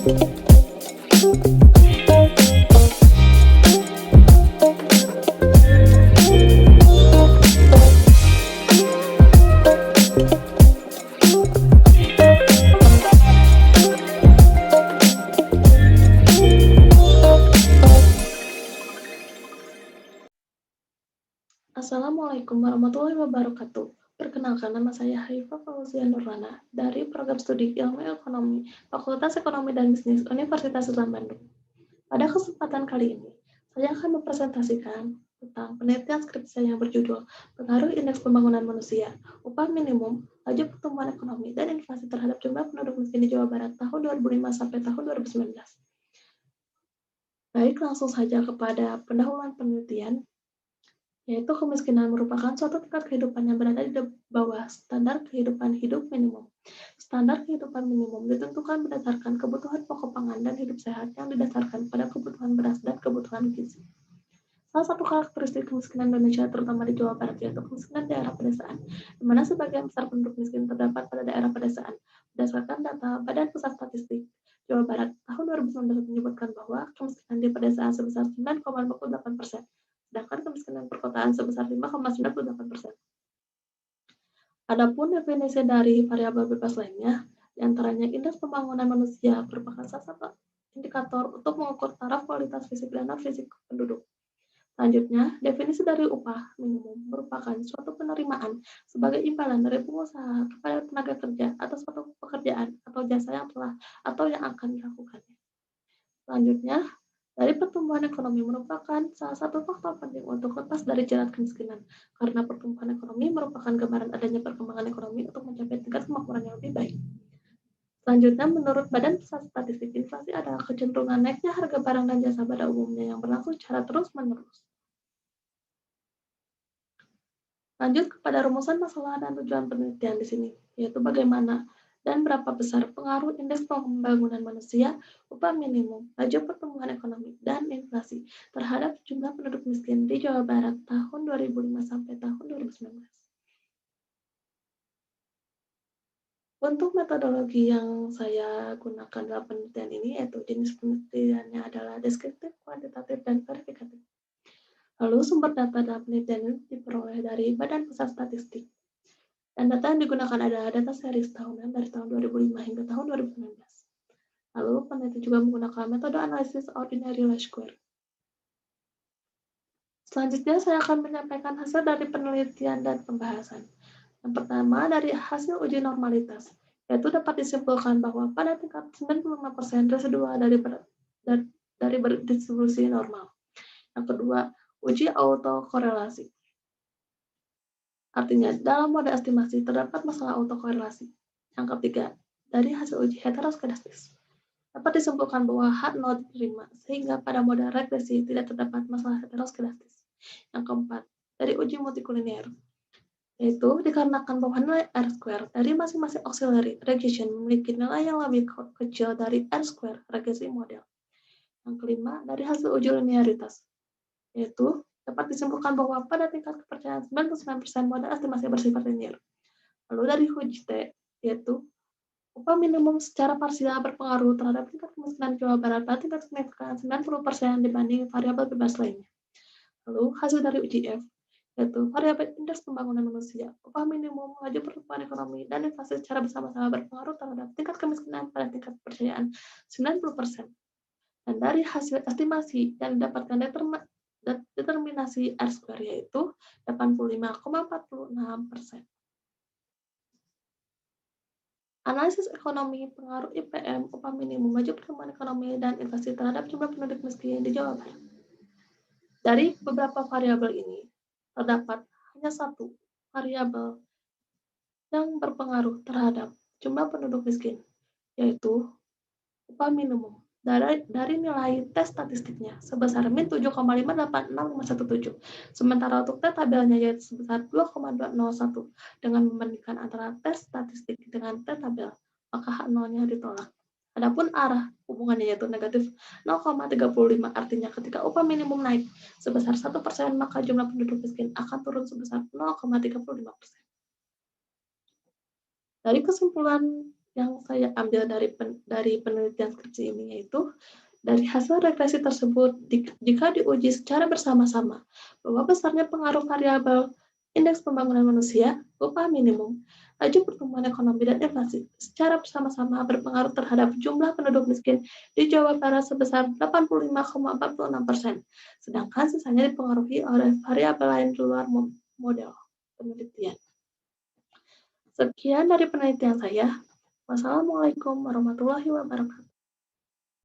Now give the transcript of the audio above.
Assalamualaikum warahmatullahi wabarakatuh. Perkenalkan, nama saya Haifah Fauzia Nurlana dari Program Studi Ilmu Ekonomi, Fakultas Ekonomi dan Bisnis Universitas Islam Bandung. Pada kesempatan kali ini, saya akan mempresentasikan tentang penelitian skripsi saya yang berjudul Pengaruh Indeks Pembangunan Manusia, Upah Minimum, Laju Pertumbuhan Ekonomi, dan Inflasi terhadap jumlah penduduk miskin di Jawa Barat tahun 2005 sampai tahun 2019. Baik, langsung saja kepada pendahuluan penelitian, yaitu kemiskinan merupakan suatu tingkat kehidupan yang berada di bawah standar kehidupan hidup minimum. Standar kehidupan minimum ditentukan berdasarkan kebutuhan pokok pangan dan hidup sehat yang didasarkan pada kebutuhan beras dan kebutuhan gizi. Salah satu karakteristik kemiskinan Indonesia, terutama di Jawa Barat, yaitu kemiskinan daerah pedesaan, di mana sebagian besar penduduk miskin terdapat pada daerah pedesaan. Berdasarkan data Badan Pusat Statistik Jawa Barat tahun 2019 menyebutkan bahwa kemiskinan di pedesaan sebesar 9,58%. Sedangkan kemiskinan perkotaan sebesar 5,98%. Adapun definisi dari variabel bebas lainnya, diantaranya indeks pembangunan manusia merupakan salah satu indikator untuk mengukur taraf kualitas fisik dan non-fisik penduduk. Selanjutnya, definisi dari upah minimum merupakan suatu penerimaan sebagai imbalan dari pengusaha kepada tenaga kerja atas suatu pekerjaan atau jasa yang telah atau yang akan dilakukannya. Selanjutnya, dari pertumbuhan ekonomi merupakan salah satu faktor penting untuk lepas dari jerat kemiskinan, karena pertumbuhan ekonomi merupakan gambaran adanya perkembangan ekonomi untuk mencapai tingkat kemakmuran yang lebih baik. Selanjutnya, menurut Badan Pusat Statistik, inflasi adalah kecenderungan naiknya harga barang dan jasa pada umumnya yang berlangsung secara terus-menerus. Lanjut kepada rumusan masalah dan tujuan penelitian di sini, yaitu bagaimana dan berapa besar pengaruh indeks pembangunan manusia, upah minimum, laju pertumbuhan ekonomi, dan inflasi terhadap jumlah penduduk miskin di Jawa Barat tahun 2005 sampai tahun 2019. Untuk metodologi yang saya gunakan dalam penelitian ini, yaitu jenis penelitiannya adalah deskriptif, kuantitatif, dan verifikatif. Lalu sumber data dalam penelitian ini diperoleh dari Badan Pusat Statistik. Dan data yang digunakan adalah data series tahunan dari tahun 2005 hingga tahun 2019. Lalu, peneliti juga menggunakan metode analisis ordinary least square. Selanjutnya, saya akan menyampaikan hasil dari penelitian dan pembahasan. Yang pertama, dari hasil uji normalitas, yaitu dapat disimpulkan bahwa pada tingkat 95% residual dari berdistribusi normal. Yang kedua, uji autokorelasi. Artinya, dalam mode estimasi terdapat masalah autokorelasi. Yang ketiga, dari hasil uji heteroskedastis, dapat disimpulkan bahwa H0 diterima, sehingga pada mode regresi tidak terdapat masalah heteroskedastis. Yang keempat, dari uji multikoliner, yaitu dikarenakan bahwa nilai R-square dari masing-masing auxiliary regression memiliki nilai yang lebih kecil dari R-square regresi model. Yang kelima, dari hasil uji linearitas, yaitu dapat disimpulkan bahwa pada tingkat kepercayaan 99% model estimasi bersifat linear. Lalu dari uji T, yaitu upah minimum secara parsial berpengaruh terhadap tingkat kemiskinan Jawa Barat pada tingkat signifikan 90% dibanding variabel bebas lainnya. Lalu hasil dari uji F, yaitu variabel indeks pembangunan manusia, upah minimum, laju pertumbuhan ekonomi, dan inflasi secara bersama-sama berpengaruh terhadap tingkat kemiskinan pada tingkat kepercayaan 90%. Dan dari hasil estimasi yang didapatkan determinasi R-square, yaitu 85,46%. Analisis ekonomi pengaruh IPM, upah minimum, laju pertumbuhan ekonomi, dan inflasi terhadap jumlah penduduk miskin di Jawa Barat. Dari beberapa variabel ini, terdapat hanya satu variabel yang berpengaruh terhadap jumlah penduduk miskin, yaitu upah minimum. Dari nilai tes statistiknya sebesar min 7,586,17, sementara untuk tes tabelnya yaitu sebesar 2,201. Dengan membandingkan antara tes statistik dengan tes tabel, maka H0-nya ditolak. Adapun arah hubungannya yaitu negatif 0,35, artinya ketika upah minimum naik sebesar 1%, maka jumlah penduduk miskin akan turun sebesar 0,35%. Dari kesimpulan yang saya ambil dari penelitian skripsi ini yaitu, dari hasil regresi tersebut, jika diuji secara bersama-sama bahwa besarnya pengaruh variabel indeks pembangunan manusia, upah minimum, laju pertumbuhan ekonomi dan inflasi secara bersama-sama berpengaruh terhadap jumlah penduduk miskin di Jawa Barat sebesar 85,46%, sedangkan sisanya dipengaruhi oleh variabel lain di luar model penelitian. Sekian dari penelitian saya. Wassalamualaikum warahmatullahi wabarakatuh.